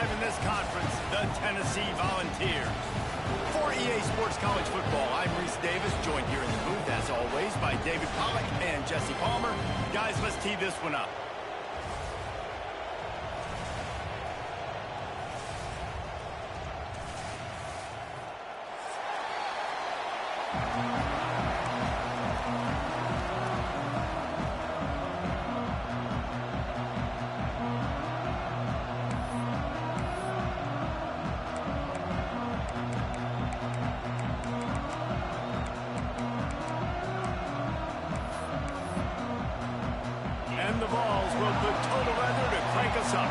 drive in this conference, the Tennessee Volunteers. For EA Sports College Football, I'm Reese Davis, joined here in the booth, as always, by David Pollack and Jesse Palmer. Guys, let's tee this one up. And the balls will put total weather to crank us up.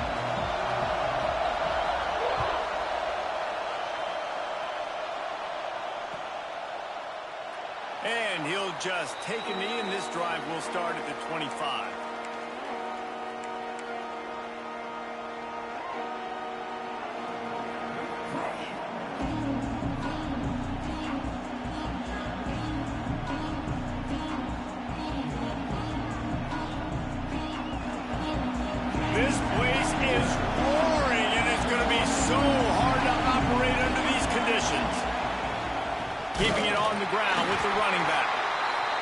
And he'll just take a knee, and this drive will start at the 25. This place is roaring, and it's going to be so hard to operate under these conditions. Keeping it on the ground with the running back.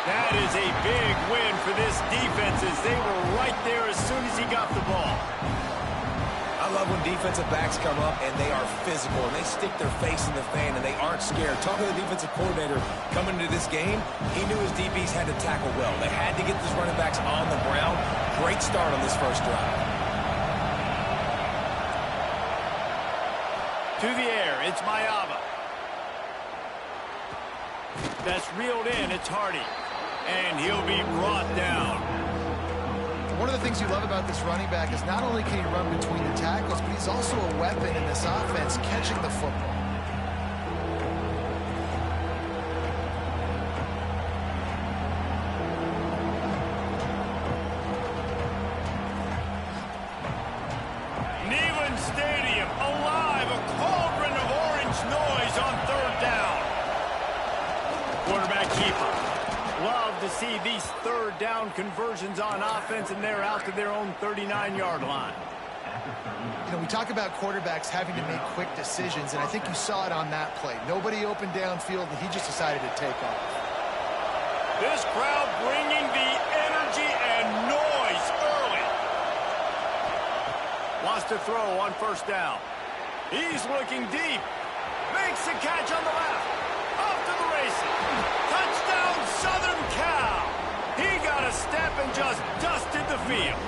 That is a big win for this defense, as they were right there as soon as he got the ball. I love when defensive backs come up and they are physical and they stick their face in the fan and they aren't scared. Talking to the defensive coordinator coming into this game, he knew his DBs had to tackle well. They had to get these running backs on the ground. Great start on this first drive. To the air, it's Mayava. That's reeled in, it's Hardy. And he'll be brought down. One of the things you love about this running back is not only can he run between the tackles, but he's also a weapon in this offense, catching the football. Neyland Stadium, alive, a cauldron of orange noise on third down. Quarterback keeper. Love to see these third down conversions on offense, and they're out to their own 39-yard line. You know, we talk about quarterbacks having to make quick decisions, and I think you saw it on that play. Nobody opened downfield, and he just decided to take off. This crowd bringing the energy and noise early. Wants to throw on first down. He's looking deep. Makes the catch on the left. Off to the races. Touchdown, Southern Cal. He got a step and just dusted the field.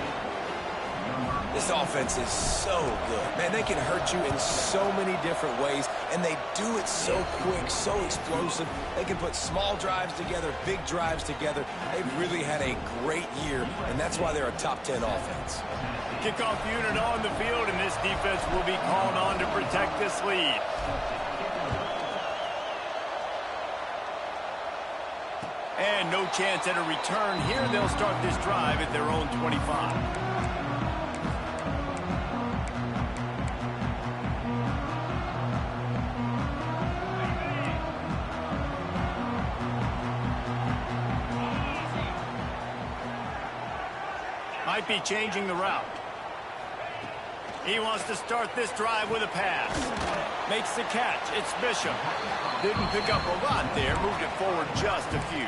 This offense is so good. Man, they can hurt you in so many different ways, and they do it so quick, so explosive. They can put small drives together, big drives together. They've really had a great year, and that's why they're a top 10 offense. Kickoff unit on the field, and this defense will be called on to protect this lead. And no chance at a return here. They'll start this drive at their own 25. Might be changing the route. He wants to start this drive with a pass. Makes the catch. It's Bishop. Didn't pick up a lot there. Moved it forward just a few.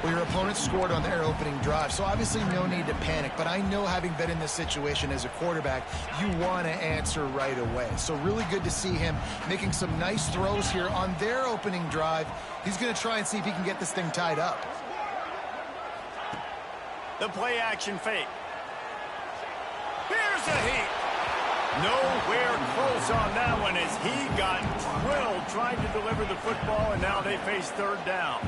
Well, your opponent scored on their opening drive, so obviously no need to panic. But I know, having been in this situation as a quarterback, you want to answer right away. So really good to see him making some nice throws here on their opening drive. He's going to try and see if he can get this thing tied up. The play action fake. Here's a heat. Nowhere close on that one, as he got drilled trying to deliver the football, and now they face third down.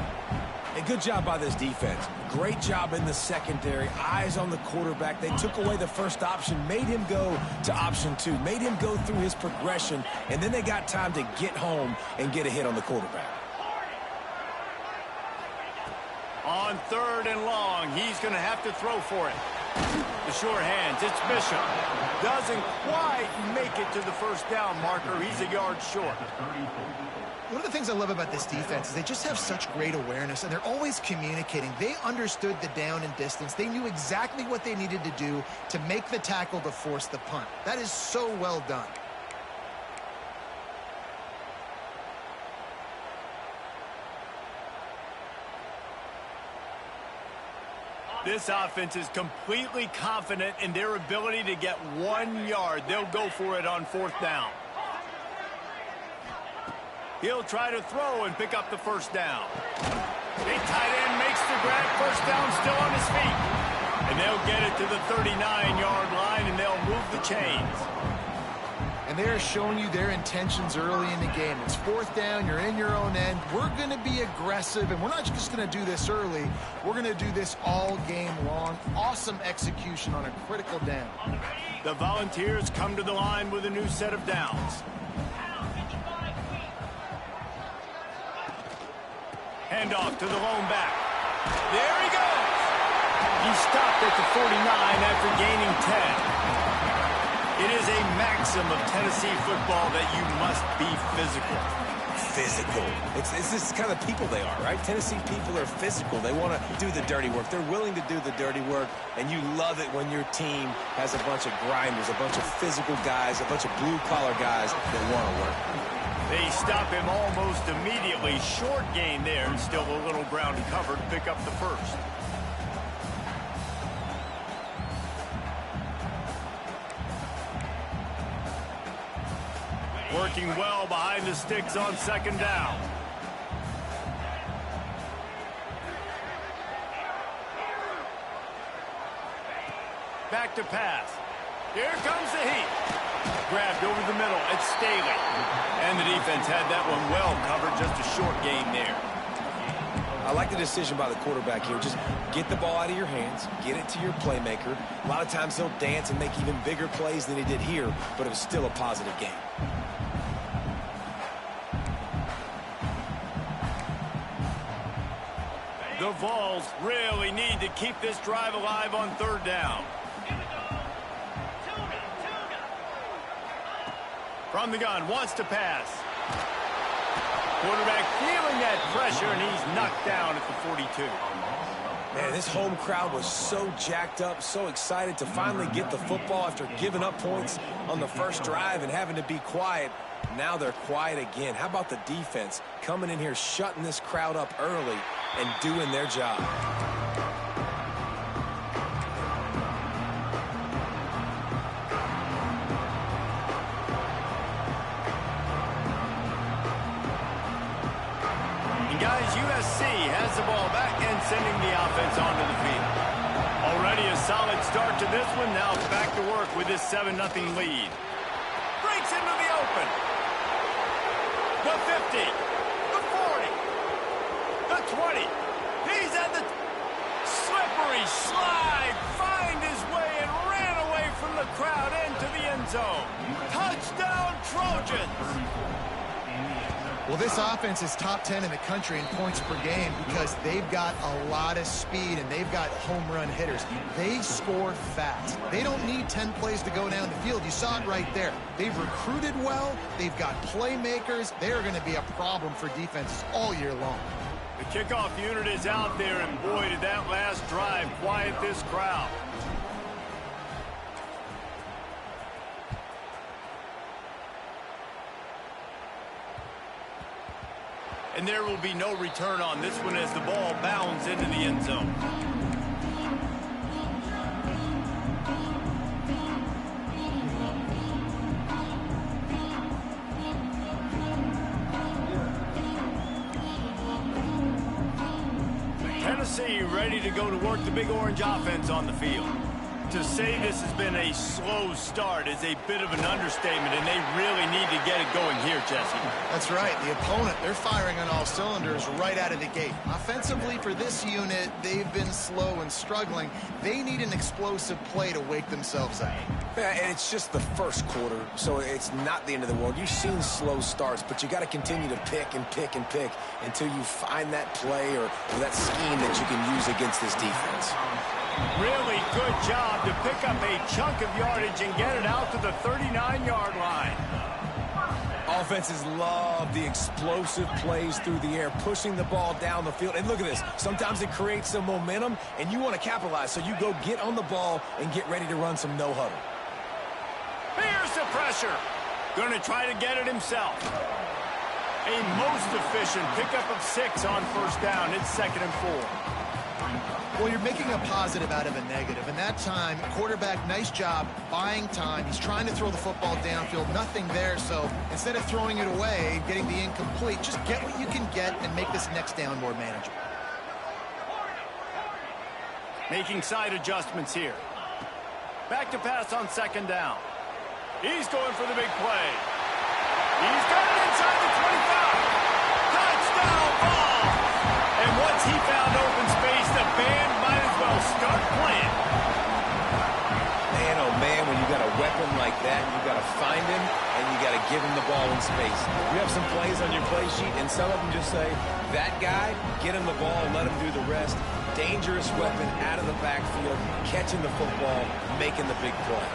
A good job by this defense. Great job in the secondary. Eyes on the quarterback. They took away the first option, made him go to option 2, made him go through his progression, and then they got time to get home and get a hit on the quarterback. On third and long, he's going to have to throw for it. The short hands, it's Bishop. Doesn't quite make it to the first down marker. He's a yard short. One of the things I love about this defense is they just have such great awareness, and they're always communicating. They understood the down and distance. They knew exactly what they needed to do to make the tackle to force the punt. That is so well done. This offense is completely confident in their ability to get 1 yard. They'll go for it on fourth down. He'll try to throw and pick up the first down. Big tight end makes the grab. First down, still on his feet. And they'll get it to the 39-yard line, and they'll move the chains. And they're showing you their intentions early in the game. It's fourth down. You're in your own end. We're going to be aggressive, and we're not just going to do this early. We're going to do this all game long. Awesome execution on a critical down. The Volunteers come to the line with a new set of downs. Handoff to the lone back. There he goes. He stopped at the 49 after gaining 10. It is a maxim of Tennessee football that you must be physical. Physical. It's this kind of people they are, right? Tennessee people are physical. They want to do the dirty work. They're willing to do the dirty work, and you love it when your team has a bunch of grinders, a bunch of physical guys, a bunch of blue-collar guys that want to work. They stop him almost immediately. Short gain there, and still a little ground covered. Pick up the first. Working well behind the sticks on second down. Back to pass. Here comes the heat. Grabbed over the middle. It's Staley. And the defense had that one well covered. Just a short gain there. I like the decision by the quarterback here. Just get the ball out of your hands, get it to your playmaker. A lot of times he'll dance and make even bigger plays than he did here, but it was still a positive game. The Vols really need to keep this drive alive on third down. From the gun, wants to pass. Quarterback feeling that pressure, and he's knocked down at the 42. Man, this home crowd was so jacked up, so excited to finally get the football after giving up points on the first drive and having to be quiet. Now they're quiet again. How about the defense coming in here, shutting this crowd up early and doing their job? And guys, USC has the ball back and sending the offense onto the field. Already a solid start to this one. Now back to work with this 7-0 lead. Breaks into the open. The 50, the 40, the 20. He's at the slippery slide, find his way and ran away from the crowd into the end zone. Touchdown, Trojans. Well, this offense is top 10 in the country in points per game because they've got a lot of speed and they've got home run hitters. They score fast. They don't need 10 plays to go down the field. You saw it right there. They've recruited well. They've got playmakers. They're going to be a problem for defenses all year long. The kickoff unit is out there, and boy, did that last drive quiet this crowd. And there will be no return on this one as the ball bounds into the end zone. Tennessee ready to go to work the Big Orange offense on the field. To say this has been a slow start is a bit of an understatement, and they really need to get it going here, Jesse. That's right. The opponent, they're firing on all cylinders right out of the gate. Offensively for this unit, they've been slow and struggling. They need an explosive play to wake themselves up. Yeah, and it's just the first quarter, so it's not the end of the world. You've seen slow starts, but you got to continue to pick and pick and pick until you find that play or that scheme that you can use against this defense. Really good job to pick up a chunk of yardage and get it out to the 39-yard line. Offenses love the explosive plays through the air, pushing the ball down the field. And look at this. Sometimes it creates some momentum, and you want to capitalize. So you go get on the ball and get ready to run some no-huddle. Here's the pressure. Going to try to get it himself. A most efficient pickup of 6 on first down. It's 2nd and 4. Well, you're making a positive out of a negative. And that time, quarterback, nice job buying time. He's trying to throw the football downfield. Nothing there. So instead of throwing it away, getting the incomplete, just get what you can get and make this next down more manageable. Making side adjustments here. Back to pass on 2nd down. He's going for the big play. He's got it inside the 25. Touchdown ball. And once he found open space, the band might as well start playing. Man, oh man, when you got a weapon like that, you got to find him and you got to give him the ball in space. You have some plays on your play sheet, and some of them just say, that guy, get him the ball, let him do the rest. Dangerous weapon out of the backfield, catching the football, making the big play.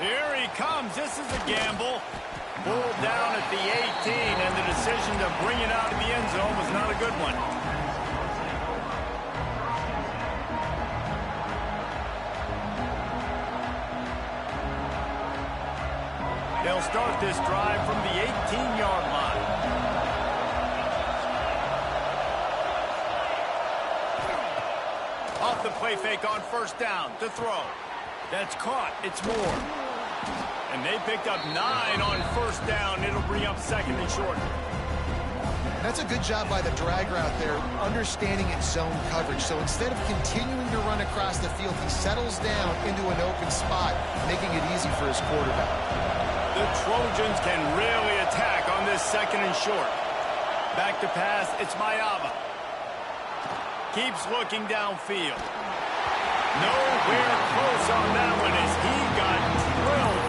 Here he comes. This is a gamble. Pulled down at the 18, and the decision to bring it out of the end zone was not a good one. They'll start this drive from the 18-yard line. Off the play fake on first down to throw. That's caught. It's Moore. And they picked up 9 on first down. It'll bring up 2nd and short. That's a good job by the drag route there, understanding its zone coverage. So instead of continuing to run across the field, he settles down into an open spot, making it easy for his quarterback. The Trojans can really attack on this 2nd and short. Back to pass, it's Mayava. Keeps looking downfield. Nowhere close on that one as he got drilled.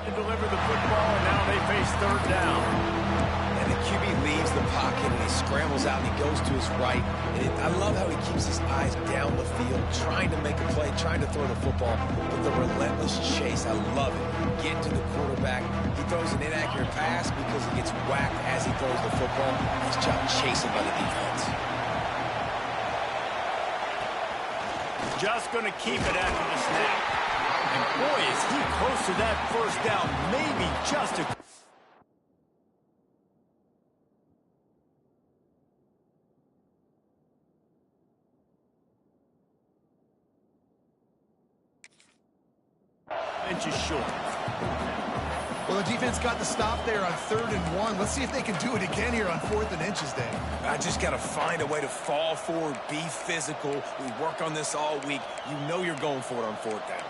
To deliver the football, and now they face 3rd down. And the QB leaves the pocket, and he scrambles out, and he goes to his right. And I love how he keeps his eyes down the field, trying to make a play, trying to throw the football, but the relentless chase, I love it. Get to the quarterback. He throws an inaccurate pass because he gets whacked as he throws the football. Nice job chasing by the defense. Just going to keep it after the snap. And boy, is he close to that first down. Maybe just a... inches short. Well, the defense got the stop there on 3rd and 1. Let's see if they can do it again here on 4th and inches, Dave. I just got to find a way to fall forward, be physical. We work on this all week. You know you're going for it on 4th down.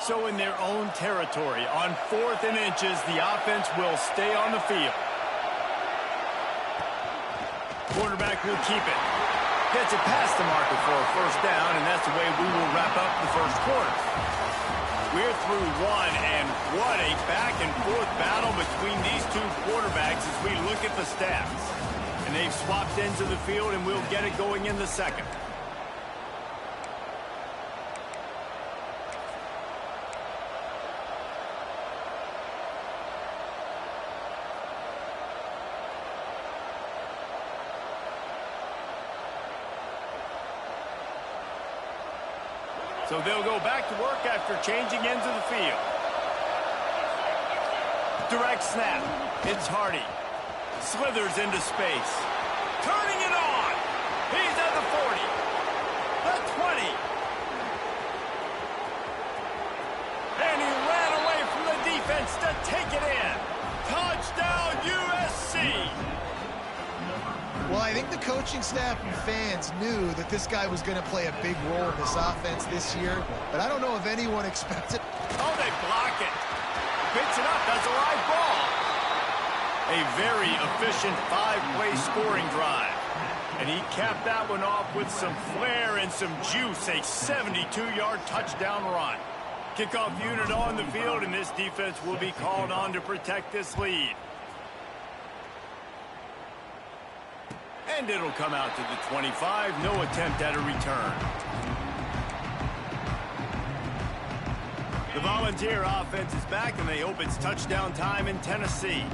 So in their own territory, on 4th and inches, the offense will stay on the field. Quarterback will keep it. Gets it past the marker for a first down, and that's the way we will wrap up the first quarter. We're through 1, and what a back-and-forth battle between these two quarterbacks as we look at the stats. And they've swapped ends of the field, and we'll get it going in the second. So they'll go back to work after changing ends of the field. Direct snap. It's Hardy. Slithers into space. Turning it on. He's at the 40. The 20. And he ran away from the defense to take it in. Touchdown, USC. Well, I think the coaching staff and fans knew that this guy was going to play a big role in this offense this year, but I don't know if anyone expected. Oh, they block it. Picks it up. That's a live ball. A very efficient 5-play scoring drive. And he capped that one off with some flair and some juice, a 72-yard touchdown run. Kickoff unit on the field, and this defense will be called on to protect this lead. And it'll come out to the 25. No attempt at a return. The Volunteer offense is back, and they hope it's touchdown time in Tennessee.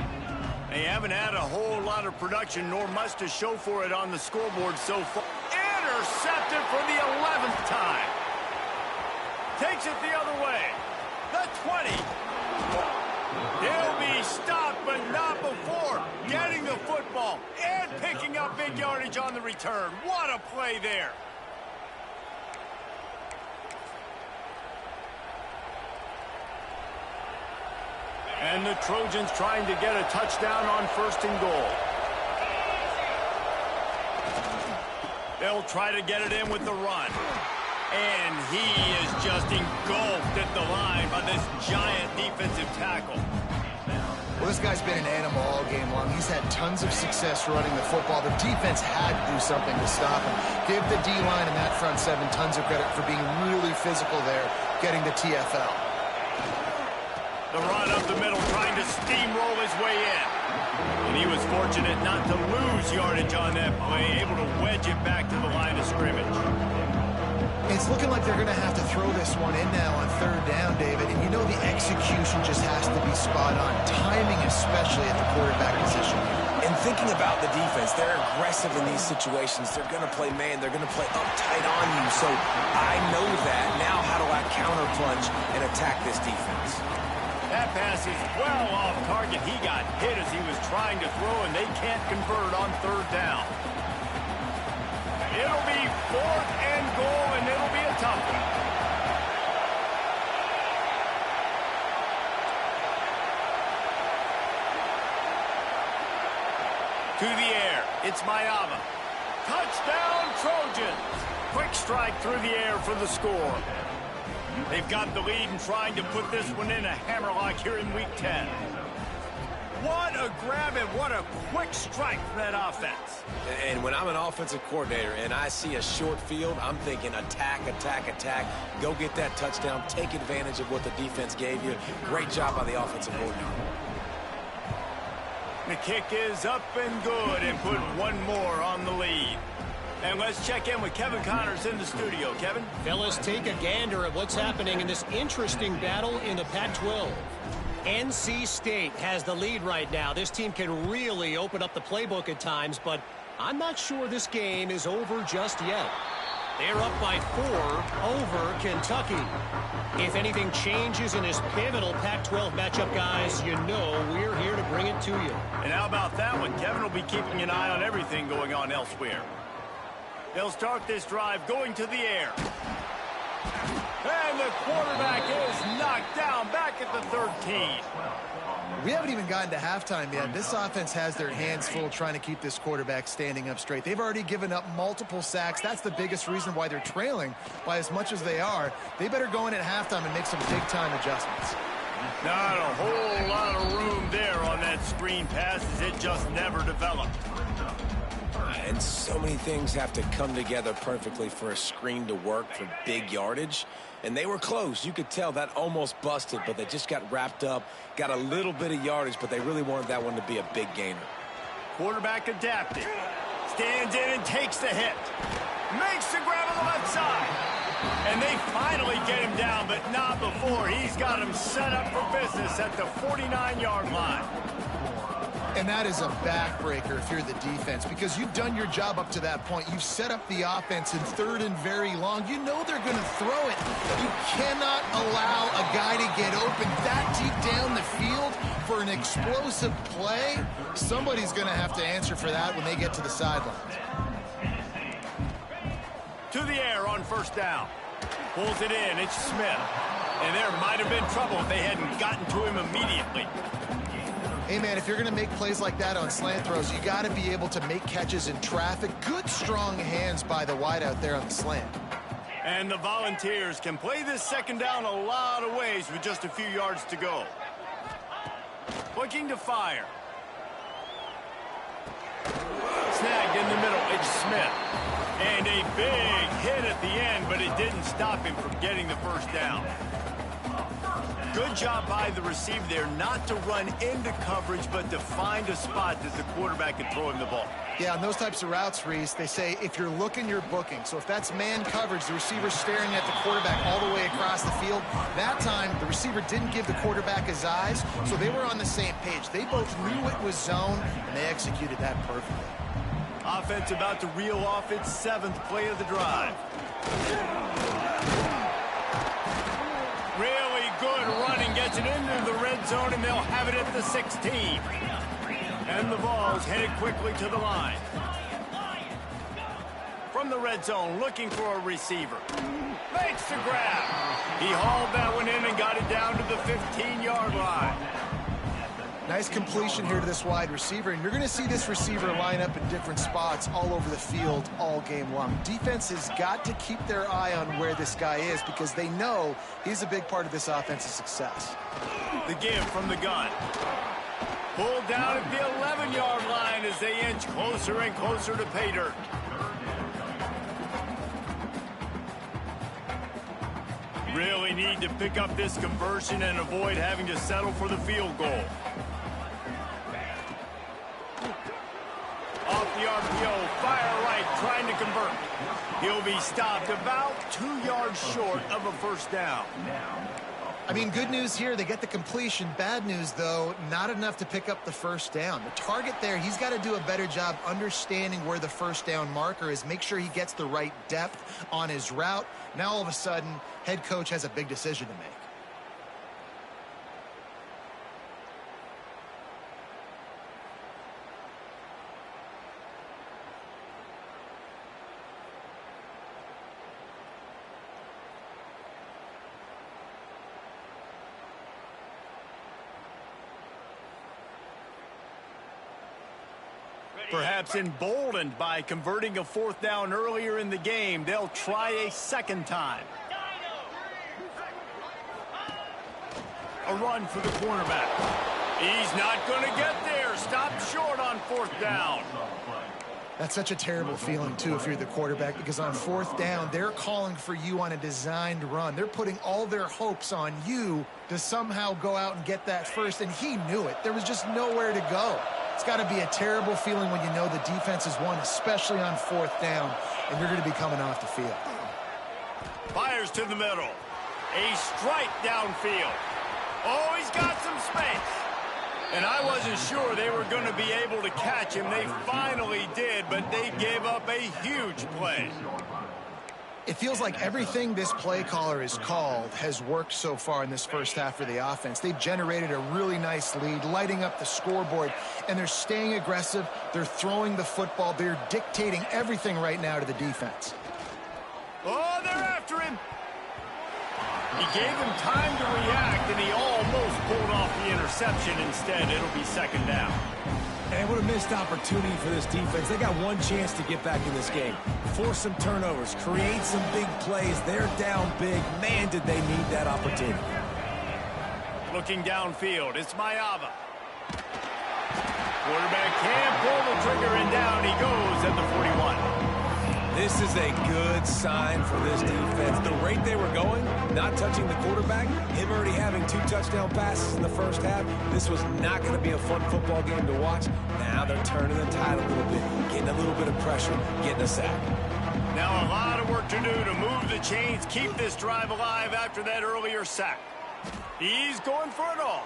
They haven't had a whole lot of production, nor much to show for it on the scoreboard so far. Intercepted for the 11th time. Takes it the other way. The 20. He'll be stopped, but not before getting the football and picking up big yardage on the return. What a play there. And the Trojans trying to get a touchdown on 1st and goal. They'll try to get it in with the run. And he is just engulfed at the line by this giant defensive tackle. Well, this guy's been an animal all game long. He's had tons of success running the football. The defense had to do something to stop him. Give the D-line and that front seven tons of credit for being really physical there, getting the TFL. The run up the middle, trying to steamroll his way in. And he was fortunate not to lose yardage on that play, able to wedge it back to the line of scrimmage. It's looking like they're going to have to throw this one in now on 3rd down, David. And you know the execution just has to be spot on. Timing, especially at the quarterback position. And thinking about the defense, they're aggressive in these situations. They're going to play man. They're going to play up tight on you. So I know that. Now how do I counter punch and attack this defense? That pass is well off target. He got hit as he was trying to throw, and they can't convert on 3rd down. It'll be 4th and goal, and it'll be a tough one. To the air, it's Mayava. Touchdown, Trojans! Quick strike through the air for the score. They've got the lead and trying to put this one in a hammerlock here in Week 10. What a grab and what a quick strike from that offense. And when I'm an offensive coordinator and I see a short field, I'm thinking attack, attack, attack. Go get that touchdown. Take advantage of what the defense gave you. Great job by the offensive coordinator. The kick is up and good and put one more on the lead. And let's check in with Kevin Connors in the studio. Kevin? Fellas, take a gander at what's happening in this interesting battle in the Pac-12. NC State has the lead right now. This team can really open up the playbook at times, but I'm not sure this game is over just yet. They're up by 4 over Kentucky. If anything changes in this pivotal Pac-12 matchup, guys, you know we're here to bring it to you. And how about that one? Kevin will be keeping an eye on everything going on elsewhere. They'll start this drive going to the air. And the quarterback is knocked down back at the 13. We haven't even gotten to halftime yet. This offense has their hands full trying to keep this quarterback standing up straight. They've already given up multiple sacks. That's the biggest reason why they're trailing by as much as they are. They better go in at halftime and make some big-time adjustments. Not a whole lot of room there on that screen pass as it just never developed. And so many things have to come together perfectly for a screen to work for big yardage. And they were close. You could tell that almost busted, but they just got wrapped up, got a little bit of yardage, but they really wanted that one to be a big gainer. Quarterback adapted. Stands in and takes the hit. Makes the grab on the left side. And they finally get him down, but not before. He's got him set up for business at the 49-yard line. And that is a backbreaker if you're the defense, because you've done your job up to that point. You've set up the offense in 3rd and very long. You know they're going to throw it. You cannot allow a guy to get open that deep down the field for an explosive play. Somebody's going to have to answer for that when they get to the sidelines. To the air on 1st down. Pulls it in. It's Smith. And there might have been trouble if they hadn't gotten to him immediately. Hey, man, if you're going to make plays like that on slant throws, you got to be able to make catches in traffic. Good, strong hands by the wideout there on the slant. And the Volunteers can play this 2nd down a lot of ways with just a few yards to go. Looking to fire. Snagged in the middle. It's Smith. And a big hit at the end, but it didn't stop him from getting the 1st down. Good job by the receiver there not to run into coverage, but to find a spot that the quarterback can throw him the ball. Yeah, on those types of routes, Reese, they say if you're looking, you're booking. So if that's man coverage, the receiver's staring at the quarterback all the way across the field. That time, the receiver didn't give the quarterback his eyes, so they were on the same page. They both knew it was zone, and they executed that perfectly. Offense about to reel off its 7th play of the drive. Really good running, gets it into the red zone, and they'll have it at the 16. And the ball's headed quickly to the line. From the red zone, looking for a receiver. Makes the grab. He hauled that one in and got it down to the 15-yard line. Nice completion here to this wide receiver, and you're going to see this receiver line up in different spots all over the field all game long. Defense has got to keep their eye on where this guy is because they know he's a big part of this offense's success. The give from the gun. Pulled down at the 11-yard line as they inch closer and closer to pay dirt. Really need to pick up this conversion and avoid having to settle for the field goal. Off the RPO, fire right, trying to convert. He'll be stopped about 2 yards short of a 1st down. I mean, good news here, they get the completion. Bad news, though, not enough to pick up the 1st down. The target there, he's got to do a better job understanding where the 1st down marker is, make sure he gets the right depth on his route. Now, all of a sudden, head coach has a big decision to make. Perhaps emboldened by converting a 4th down earlier in the game, they'll try a 2nd time. A run for the cornerback. He's not going to get there. Stopped short on 4th down. That's such a terrible feeling, too, if you're the quarterback, because on 4th down, they're calling for you on a designed run. They're putting all their hopes on you to somehow go out and get that first, and he knew it. There was just nowhere to go. It's got to be a terrible feeling when you know the defense has won, especially on 4th down, and you're going to be coming off the field. Fires to the middle. A strike downfield. Oh, he's got some space. And I wasn't sure they were going to be able to catch him. They finally did, but they gave up a huge play. It feels like everything this play caller has called has worked so far in this 1st half for the offense. They've generated a really nice lead, lighting up the scoreboard, and they're staying aggressive. They're throwing the football. They're dictating everything right now to the defense. Oh, they're after him. He gave him time to react, and he almost pulled off the interception. Instead, it'll be 2nd down. And what a missed opportunity for this defense. They got one chance to get back in this game. Force some turnovers, create some big plays. They're down big. Man, did they need that opportunity. Looking downfield, it's Mayava. Quarterback can't pull the trigger, and down he goes at the 41. This is a good sign for this defense. The rate they were going, not touching the quarterback, him already having 2 touchdown passes in the 1st half, this was not going to be a fun football game to watch. Now they're turning the tide a little bit, getting a little bit of pressure, getting a sack. Now a lot of work to do to move the chains, keep this drive alive after that earlier sack. He's going for it all.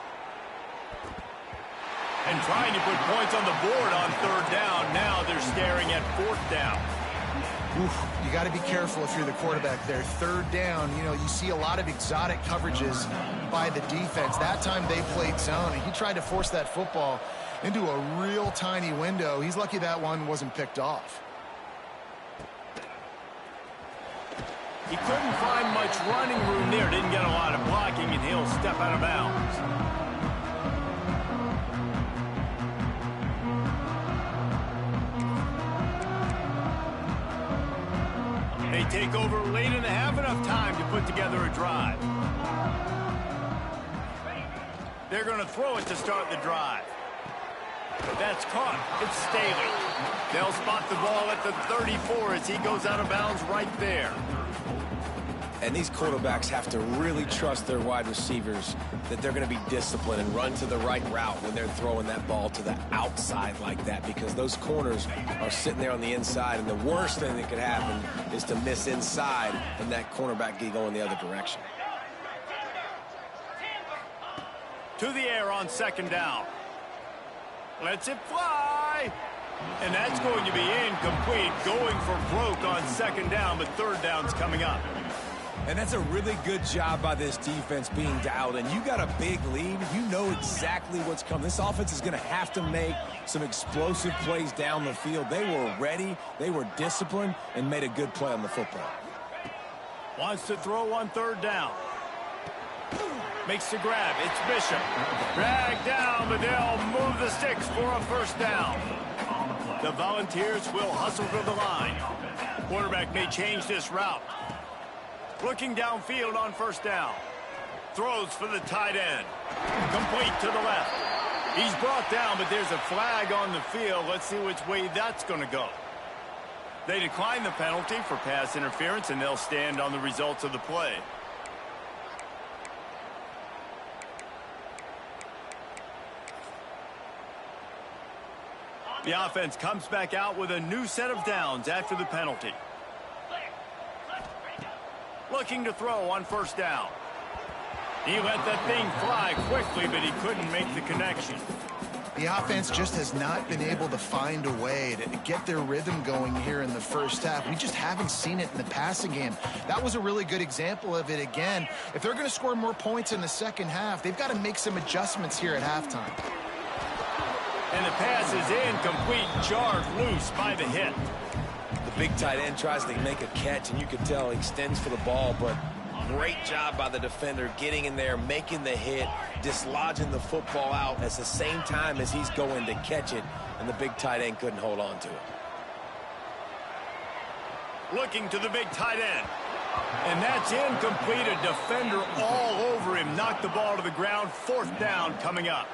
And trying to put points on the board on third down. Now they're staring at fourth down. Oof, you got to be careful if you're the quarterback there. Third down, you know, you see a lot of exotic coverages by the defense. That time they played zone, and he tried to force that football into a real tiny window. He's lucky that one wasn't picked off. He couldn't find much running room there. Didn't get a lot of blocking, and he'll step out of bounds. They take over late and have enough time to put together a drive. They're going to throw it to start the drive. That's caught. It's Staley. They'll spot the ball at the 34 as he goes out of bounds right there. And these quarterbacks have to really trust their wide receivers that they're going to be disciplined and run to the right route when they're throwing that ball to the outside like that, because those corners are sitting there on the inside, and the worst thing that could happen is to miss inside and that cornerback get going the other direction. To the air on second down. Lets it fly. And that's going to be incomplete. Going for broke on second down, but third down's coming up. And that's a really good job by this defense being dialed in. You got a big lead. You know exactly what's coming. This offense is going to have to make some explosive plays down the field. They were ready. They were disciplined and made a good play on the football. Wants to throw on third down. Makes the grab. It's Bishop. Dragged down, but they'll move the sticks for a first down. The Volunteers will hustle to the line. Quarterback may change this route. Looking downfield on first down. Throws for the tight end. Complete to the left. He's brought down, but there's a flag on the field. Let's see which way that's going to go. They decline the penalty for pass interference, and they'll stand on the results of the play. The offense comes back out with a new set of downs after the penalty. Looking to throw on first down. He let that thing fly quickly, but he couldn't make the connection. The offense just has not been able to find a way to get their rhythm going here in the first half. We just haven't seen it in the passing game. That was a really good example of it again. If they're going to score more points in the second half, they've got to make some adjustments here at halftime. And the pass is incomplete, jarred loose by the hit. The big tight end tries to make a catch, and you can tell he extends for the ball, but great job by the defender getting in there, making the hit, dislodging the football out at the same time as he's going to catch it, and the big tight end couldn't hold on to it. Looking to the big tight end. And that's incomplete. A defender all over him. Knocked the ball to the ground. Fourth down coming up.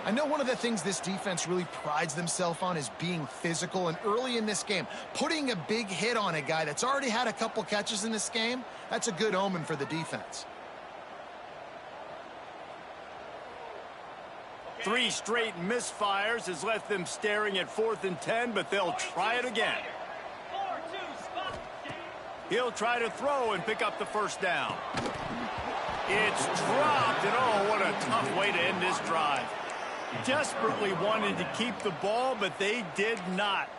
I know one of the things this defense really prides themselves on is being physical. And early in this game, putting a big hit on a guy that's already had a couple catches in this game, that's a good omen for the defense. 3 straight misfires has left them staring at 4th and 10, but they'll try it again. He'll try to throw and pick up the first down. It's dropped, and oh, what a tough way to end this drive. Desperately wanted to keep the ball, but they did not.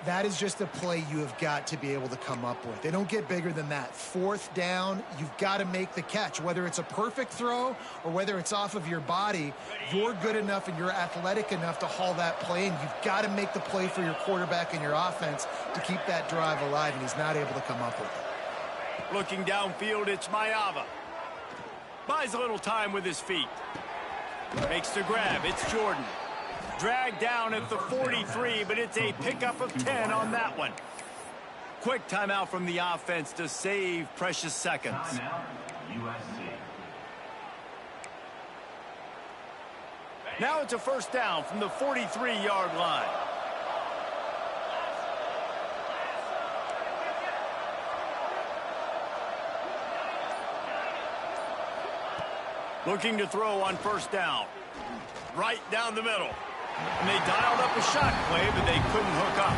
That is just a play you have got to be able to come up with. They don't get bigger than that. 4th down, you've got to make the catch. Whether it's a perfect throw or whether it's off of your body, you're good enough and you're athletic enough to haul that play, and you've got to make the play for your quarterback and your offense to keep that drive alive, and he's not able to come up with it. Looking downfield, it's Mayava. Buys a little time with his feet. Makes the grab. It's Jordan. Dragged down at the 43, but it's a pickup of 10 on that one. Quick timeout from the offense to save precious seconds. USC. Now it's a first down from the 43-yard line. Looking to throw on first down. Right down the middle. And they dialed up a shot play, but they couldn't hook up.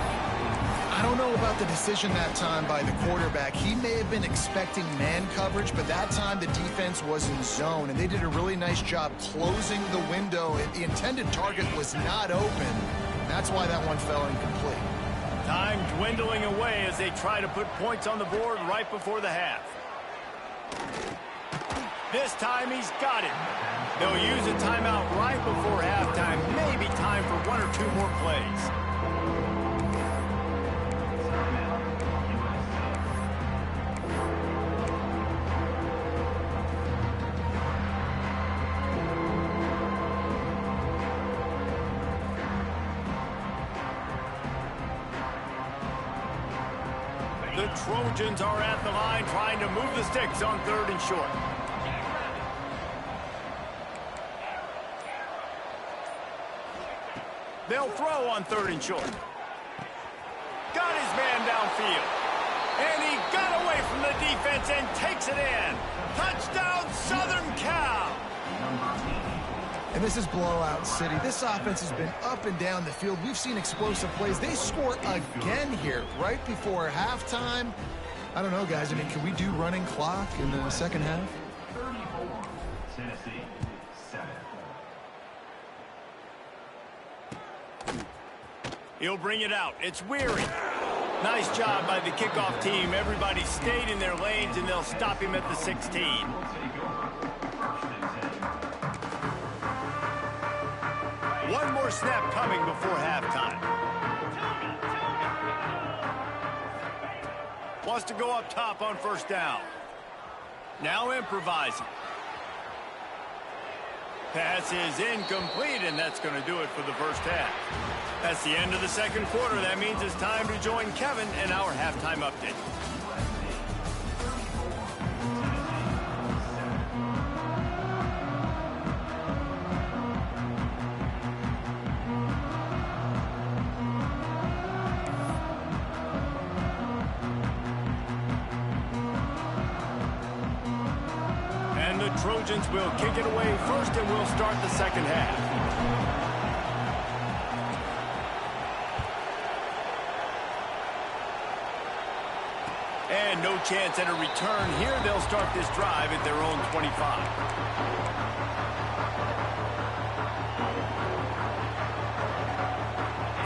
I don't know about the decision that time by the quarterback. He may have been expecting man coverage, but that time the defense was in zone, and they did a really nice job closing the window. The intended target was not open. That's why that one fell incomplete. Time dwindling away as they try to put points on the board right before the half. This time he's got it. They'll use a timeout right before halftime. Maybe time for 1 or 2 more plays. The Trojans are at the line trying to move the sticks on 3rd and short. They'll throw on 3rd and short. Got his man downfield. And he got away from the defense and takes it in. Touchdown, Southern Cal. And this is blowout city. This offense has been up and down the field. We've seen explosive plays. They score again here right before halftime. I don't know, guys. I mean, can we do running clock in the second half? 34, Tennessee, 7. He'll bring it out. It's Weary. Nice job by the kickoff team. Everybody stayed in their lanes, and they'll stop him at the 16. One more snap coming before halftime. Wants to go up top on 1st down. Now improvising. Pass is incomplete, and that's going to do it for the first half. That's the end of the second quarter. That means it's time to join Kevin in our halftime update. And the Trojans will kick it away first, and we'll start the second half. And no chance at a return here. They'll start this drive at their own 25.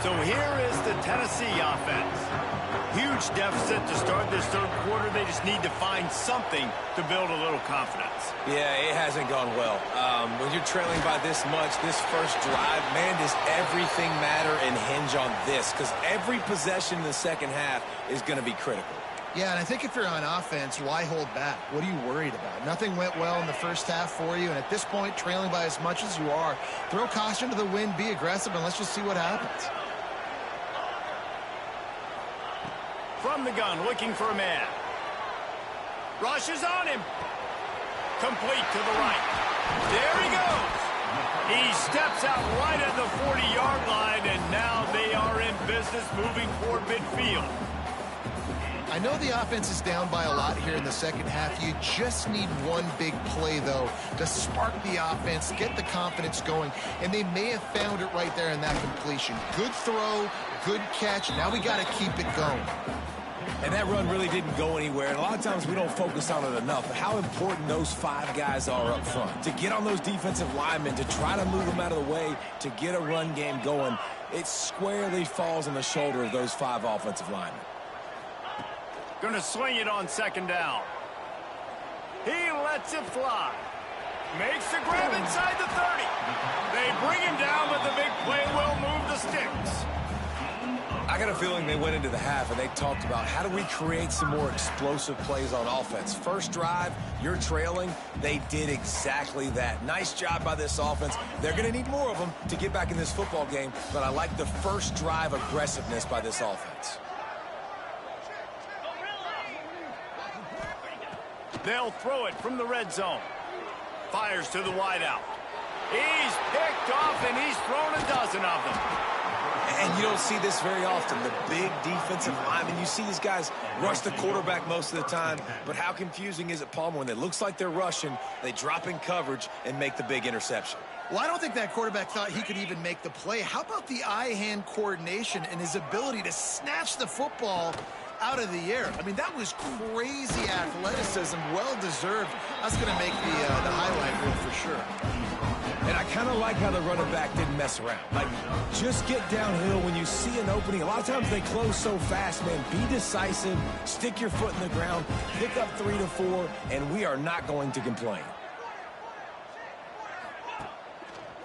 So here is the Tennessee offense. Huge deficit to start this third quarter. They just need to find something to build a little confidence. Yeah, it hasn't gone well. When you're trailing by this much, this first drive, man, does everything matter and hinge on this? Because every possession in the second half is going to be critical. Yeah, and I think if you're on offense, why hold back? What are you worried about? Nothing went well in the first half for you, and at this point, trailing by as much as you are, throw caution to the wind, be aggressive, and let's just see what happens. From the gun, looking for a man. Rushes on him. Complete to the right. There he goes. He steps out right at the 40-yard line, and now they are in business moving toward midfield. I know the offense is down by a lot here in the second half. You just need one big play, though, to spark the offense, get the confidence going, and they may have found it right there in that completion. Good throw, good catch. Now we got to keep it going. And that run really didn't go anywhere. And a lot of times we don't focus on it enough. But how important those 5 guys are up front. To get on those defensive linemen, to try to move them out of the way, to get a run game going, it squarely falls on the shoulder of those 5 offensive linemen. Going to swing it on 2nd down. He lets it fly. Makes the grab inside the 30. They bring him down, but the big play will move the sticks. I got a feeling they went into the half and they talked about how do we create some more explosive plays on offense. First drive, you're trailing. They did exactly that. Nice job by this offense. They're going to need more of them to get back in this football game, but I like the first drive aggressiveness by this offense. They'll throw it from the red zone. Fires to the wideout. He's picked off, and he's thrown a dozen of them. And you don't see this very often. The big defensive linemen, you see these guys rush the quarterback most of the time, but how confusing is it, Palmer, when it looks like they're rushing, they drop in coverage and make the big interception? Well, I don't think that quarterback thought he could even make the play. How about the eye-hand coordination and his ability to snatch the football out of the air? I mean, that was crazy athleticism, well-deserved. That's going to make the highlight reel for sure. And I kind of like how the running back didn't mess around. Like, just get downhill when you see an opening. A lot of times they close so fast, man. Be decisive, stick your foot in the ground, pick up 3 to 4, and we are not going to complain.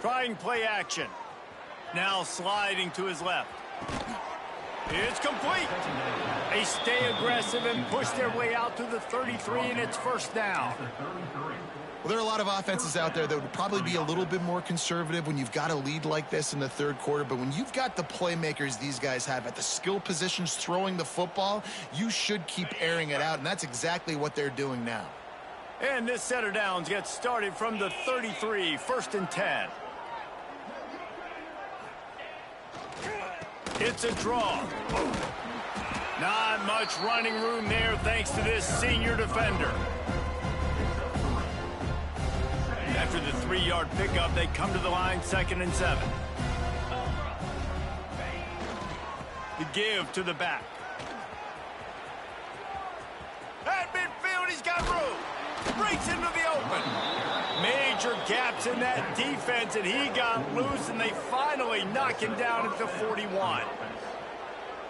Trying play action. Now sliding to his left. It's complete. They stay aggressive and push their way out to the 33, and it's first down. Well, there are a lot of offenses out there that would probably be a little bit more conservative when you've got a lead like this in the third quarter. But when you've got the playmakers these guys have at the skill positions throwing the football, you should keep airing it out, and that's exactly what they're doing now. And this set of downs gets started from the 33, 1st and 10. It's a draw. Not much running room there thanks to this senior defender. After the 3-yard pickup, they come to the line 2nd and 7. The give to the back. At midfield, he's got room. Breaks into the open. Major gaps in that defense, and he got loose, and they finally knock him down at the 41.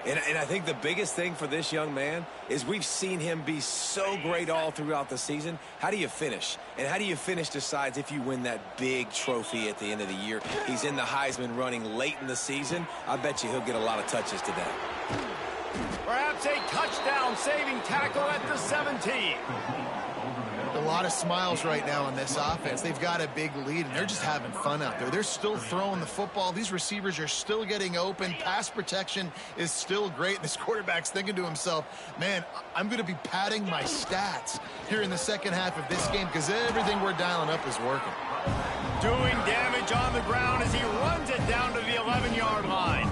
And I think the biggest thing for this young man is we've seen him be so great all throughout the season. How do you finish? And how do you finish decides if you win that big trophy at the end of the year. He's in the Heisman running late in the season. I bet you he'll get a lot of touches today. Perhaps a touchdown-saving tackle at the 17. A lot of smiles right now on this offense. They've got a big lead, and they're just having fun out there. They're still throwing the football. These receivers are still getting open. Pass protection is still great. This quarterback's thinking to himself, man, I'm going to be padding my stats here in the second half of this game because everything we're dialing up is working. Doing damage on the ground as he runs it down to the 11-yard line.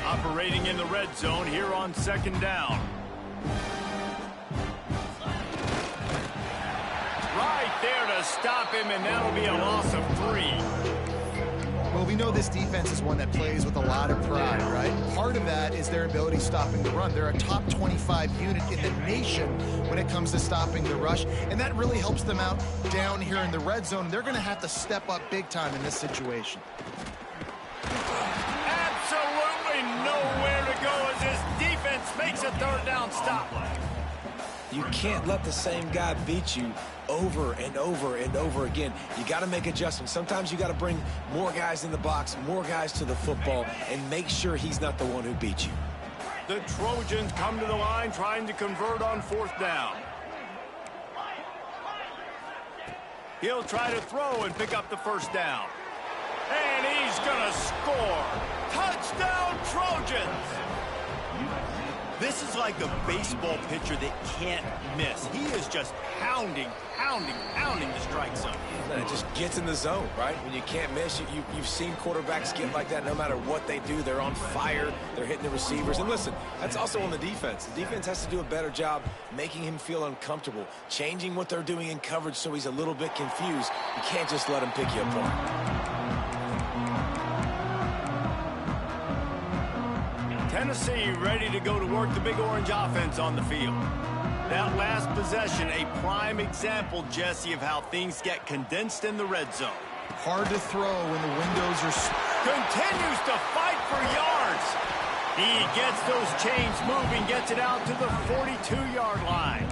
Operating in the red zone here on 2nd down. Right there to stop him, and that'll be a loss of 3. Well, we know this defense is one that plays with a lot of pride, right? Part of that is their ability stopping the run. They're a top 25 unit in the nation when it comes to stopping the rush, and that really helps them out down here in the red zone. They're going to have to step up big time in this situation. Absolutely nowhere to go as this defense makes a 3rd down stop. You can't let the same guy beat you over and over and over again. You got to make adjustments. Sometimes you got to bring more guys in the box, more guys to the football, and make sure he's not the one who beat you. The Trojans come to the line trying to convert on 4th down. He'll try to throw and pick up the 1st down. And he's going to score. Touchdown, Trojans! This is like a baseball pitcher that can't miss. He is just pounding the strike zone. And it just gets in the zone, right? When you can't miss, you've seen quarterbacks get like that no matter what they do. They're on fire. They're hitting the receivers. And listen, that's also on the defense. The defense has to do a better job making him feel uncomfortable, changing what they're doing in coverage so he's a little bit confused. You can't just let him pick you apart. Tennessee ready to go to work the Big Orange offense on the field. That last possession, a prime example, Jesse, of how things get condensed in the red zone. Hard to throw when the windows are... Continues to fight for yards. He gets those chains moving, gets it out to the 42-yard line.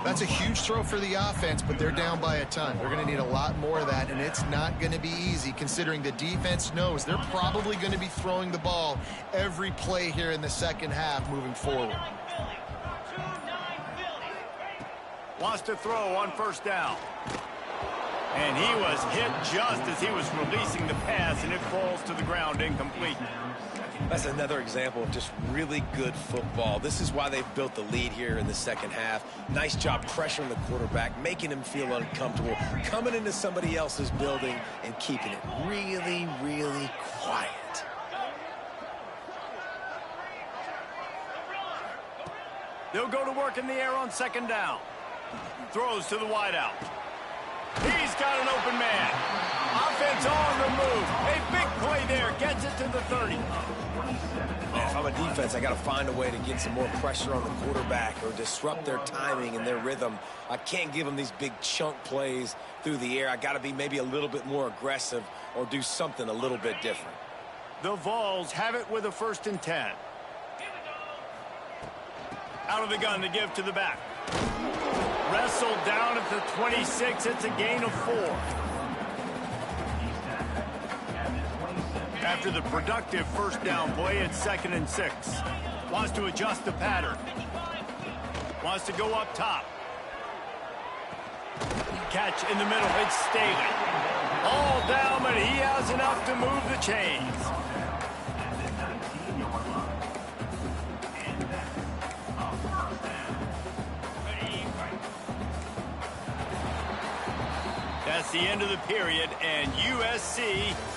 That's a huge throw for the offense, but they're down by a ton. They're going to need a lot more of that, and it's not going to be easy considering the defense knows they're probably going to be throwing the ball every play here in the second half moving forward. Wants to throw on 1st down. And he was hit just as he was releasing the pass, and it falls to the ground incomplete. That's another example of just really good football. This is why they've built the lead here in the second half. Nice job pressuring the quarterback, making him feel uncomfortable, coming into somebody else's building and keeping it really, really quiet. They'll go to work in the air on 2nd down. Throws to the wideout. He's got an open man. Offense on the move. A big play there. Gets it to the 30. Man, if I'm a defense, I got to find a way to get some more pressure on the quarterback or disrupt their timing and their rhythm. I can't give them these big chunk plays through the air. I got to be maybe a little bit more aggressive or do something a little bit different. The Vols have it with a 1st and 10. Out of the gun to give to the back. Wrestled down at the 26. It's a gain of 4. After the productive 1st down play, it's 2nd and 6. Wants to adjust the pattern. Wants to go up top. Catch in the middle. It's Staley. All down, but he has enough to move the chains. That's the end of the period, and USC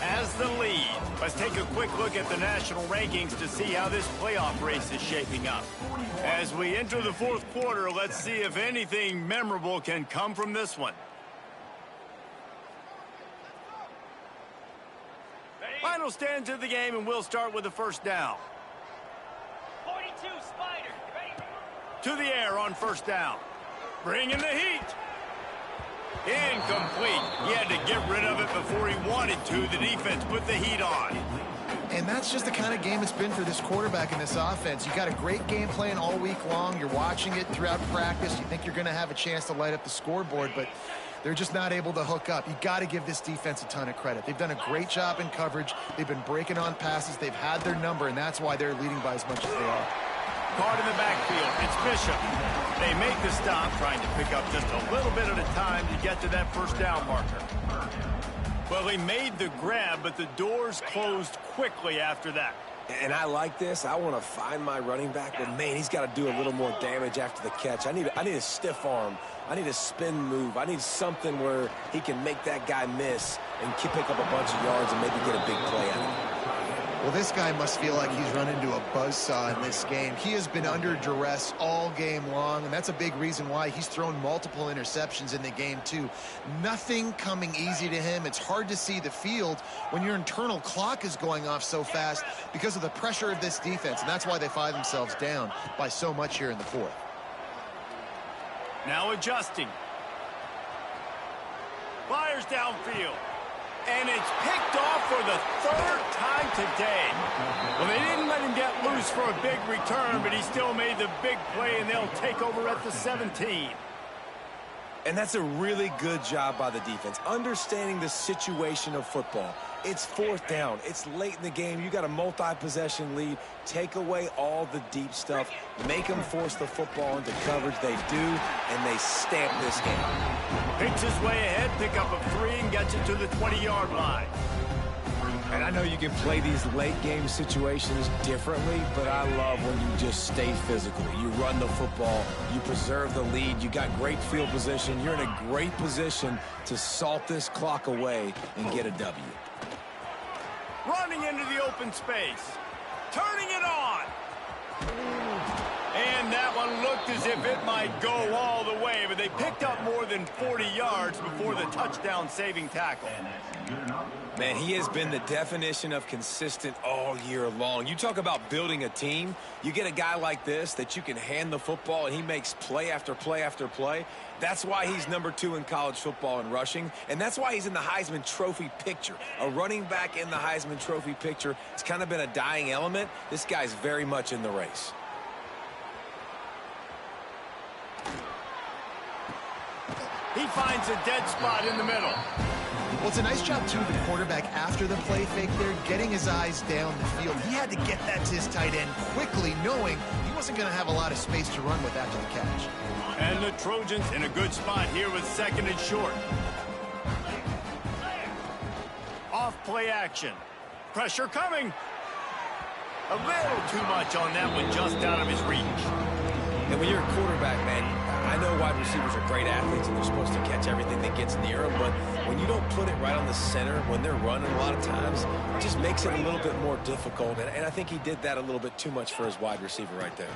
has the lead. Let's take a quick look at the national rankings to see how this playoff race is shaping up. As we enter the 4th quarter, let's see if anything memorable can come from this one. Final stands of the game, and we'll start with the 1st down. 42, Spider. To the air on 1st down. Bringing the heat. Incomplete. He had to get rid of it before he wanted to. The defense put the heat on. And that's just the kind of game it's been for this quarterback in this offense. You got a great game plan all week long. You're watching it throughout practice. You think you're going to have a chance to light up the scoreboard, but they're just not able to hook up. You got to give this defense a ton of credit. They've done a great job in coverage. They've been breaking on passes. They've had their number, and that's why they're leading by as much as they are. Card in the backfield. It's Bishop. They make the stop, trying to pick up just a little bit at a time to get to that 1st down marker. Well, he made the grab, but the doors closed quickly after that. And I like this. I want to find my running back, but man, he's got to do a little more damage after the catch. I need a stiff arm. I need a spin move. I need something where he can make that guy miss and pick up a bunch of yards and maybe get a big play out of it. Well, this guy must feel like he's run into a buzzsaw in this game. He has been under duress all game long, and that's a big reason why he's thrown multiple interceptions in the game, too. Nothing coming easy to him. It's hard to see the field when your internal clock is going off so fast because of the pressure of this defense, and that's why they find themselves down by so much here in the 4th. Now adjusting. Fires downfield. And it's picked off for the 3rd time today. Well, they didn't let him get loose for a big return, but he still made the big play, and they'll take over at the 17. And that's a really good job by the defense, understanding the situation of football. It's 4th down. It's late in the game. You got a multi-possession lead. Take away all the deep stuff. Make them force the football into coverage. They do, and they stamp this game. Picks his way ahead, pick up a 3, and gets it to the 20-yard line. And I know you can play these late-game situations differently, but I love when you just stay physical. You run the football. You preserve the lead. You got great field position. You're in a great position to salt this clock away and get a W. Running into the open space. Turning it on. And that one looked as if it might go all the way, but they picked up more than 40 yards before the touchdown-saving tackle. Man, he has been the definition of consistent all year long. You talk about building a team. You get a guy like this that you can hand the football, and he makes play after play after play. That's why he's number 2 in college football in rushing, and that's why he's in the Heisman Trophy picture. A running back in the Heisman Trophy picture. It's kind of been a dying element. This guy's very much in the race. He finds a dead spot in the middle. Well, it's a nice job, too, of the quarterback after the play fake there, getting his eyes down the field. He had to get that to his tight end quickly, knowing he wasn't going to have a lot of space to run with after the catch. And the Trojans in a good spot here with 2nd and short. Off play action. Pressure coming. A little too much on that one, just out of his reach. And when you're a quarterback, man, I know wide receivers are great athletes and they're supposed to catch everything that gets near them, but when you don't put it right on the center, when they're running a lot of times, it just makes it a little bit more difficult. And I think he did that a little bit too much for his wide receiver right there.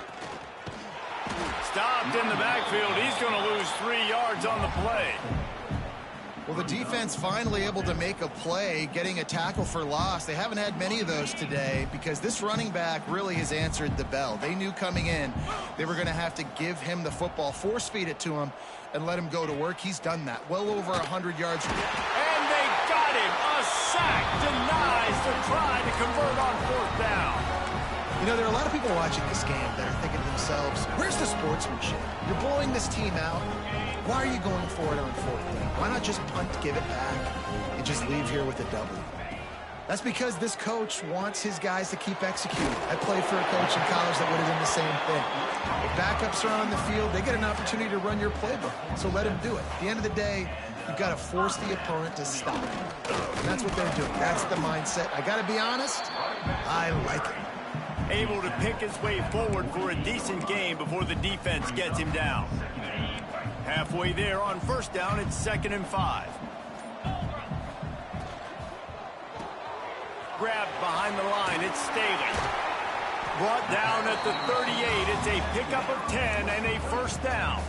Stopped in the backfield. He's going to lose 3 yards on the play. Well, the defense finally able to make a play, getting a tackle for loss. They haven't had many of those today because this running back really has answered the bell. They knew coming in they were going to have to give him the football, force feed it to him, and let him go to work. He's done that. Well over 100 yards. And they got him. A sack denies the try to convert on 4th down. You know, there are a lot of people watching this game that are thinking to themselves, where's the sportsmanship? You're blowing this team out. Why are you going for it on 4th down? Why not just punt, give it back, and just leave here with a W? That's because this coach wants his guys to keep executing. I played for a coach in college that would have done the same thing. If backups are on the field, they get an opportunity to run your playbook, so let them do it. At the end of the day, you've got to force the opponent to stop. And that's what they're doing. That's the mindset. I got to be honest, I like it. Able to pick his way forward for a decent game before the defense gets him down. Halfway there on 1st down, it's 2nd and 5. Grabbed behind the line, it's Staley. Brought down at the 38, it's a pickup of 10 and a 1st down.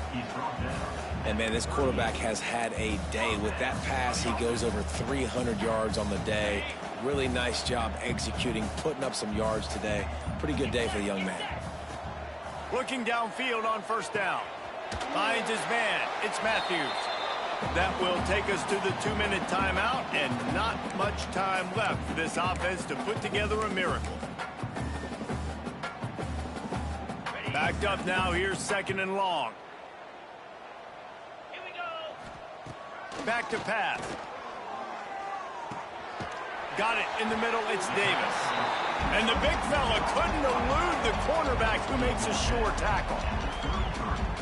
And, man, this quarterback has had a day. With that pass, he goes over 300 yards on the day. Really nice job executing, putting up some yards today. Pretty good day for the young man. Looking downfield on 1st down. Finds his man. It's Matthews. That will take us to the 2-minute timeout, and not much time left for this offense to put together a miracle. Backed up now. Here's 2nd and long. Here we go. Back to pass. Got it in the middle. It's Davis. And the big fella couldn't elude the cornerback who makes a sure tackle.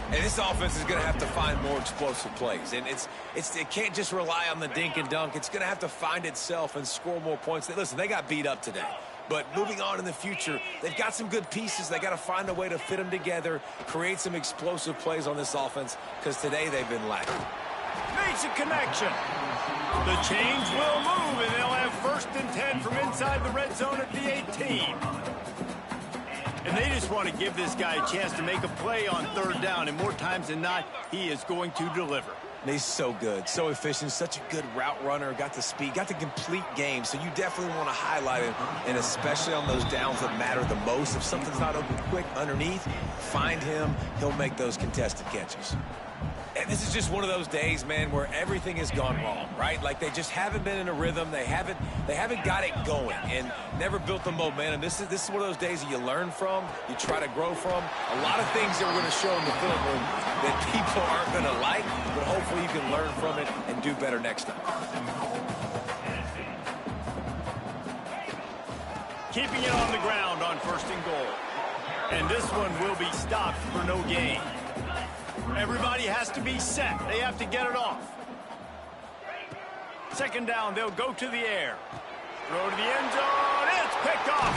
And this offense is going to have to find more explosive plays. And it can't just rely on the dink and dunk. It's going to have to find itself and score more points. Listen, they got beat up today. But moving on in the future, they've got some good pieces. They got to find a way to fit them together, create some explosive plays on this offense, because today they've been lacking. Makes a connection. The chains will move, and they'll have 1st and 10 from inside the red zone at the 18. And they just want to give this guy a chance to make a play on 3rd down, and more times than not, he is going to deliver. And he's so good, so efficient, such a good route runner, got the speed, got the complete game. So you definitely want to highlight him, and especially on those downs that matter the most. If something's not open quick underneath, find him. He'll make those contested catches. And this is just one of those days, man, where everything has gone wrong, right? Like they just haven't been in a rhythm. They haven't got it going and never built the momentum. This is one of those days that you learn from, you try to grow from. A lot of things that we're going to show in the film room that people aren't going to like, but hopefully you can learn from it and do better next time. Keeping it on the ground on 1st and goal. And this one will be stopped for no gain. Everybody has to be set. They have to get it off. 2nd down, they'll go to the air. Throw to the end zone. It's picked off.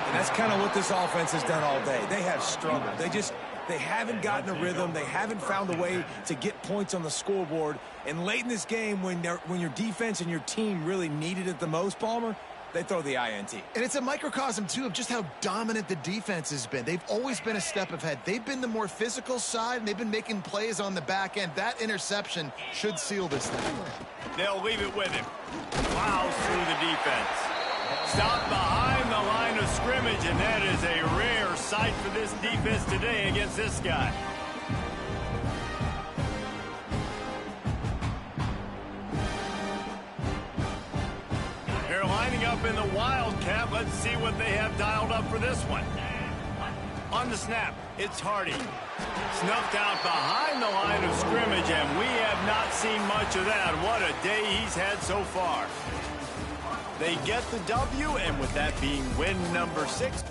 And that's kind of what this offense has done all day. They have struggled. They haven't gotten a rhythm. They haven't found a way to get points on the scoreboard. And late in this game, when your defense and your team really needed it the most, Palmer, they throw the INT. And it's a microcosm, too, of just how dominant the defense has been. They've always been a step ahead. They've been the more physical side, and they've been making plays on the back end. That interception should seal this thing. They'll leave it with him. Plows through the defense. Stopped behind the line of scrimmage, and that is a rare sight for this defense today against this guy. They're lining up in the Wildcat. Let's see what they have dialed up for this one. On the snap, it's Hardy. Snuffed out behind the line of scrimmage, and we have not seen much of that. What a day he's had so far. They get the W, and with that being win number 6,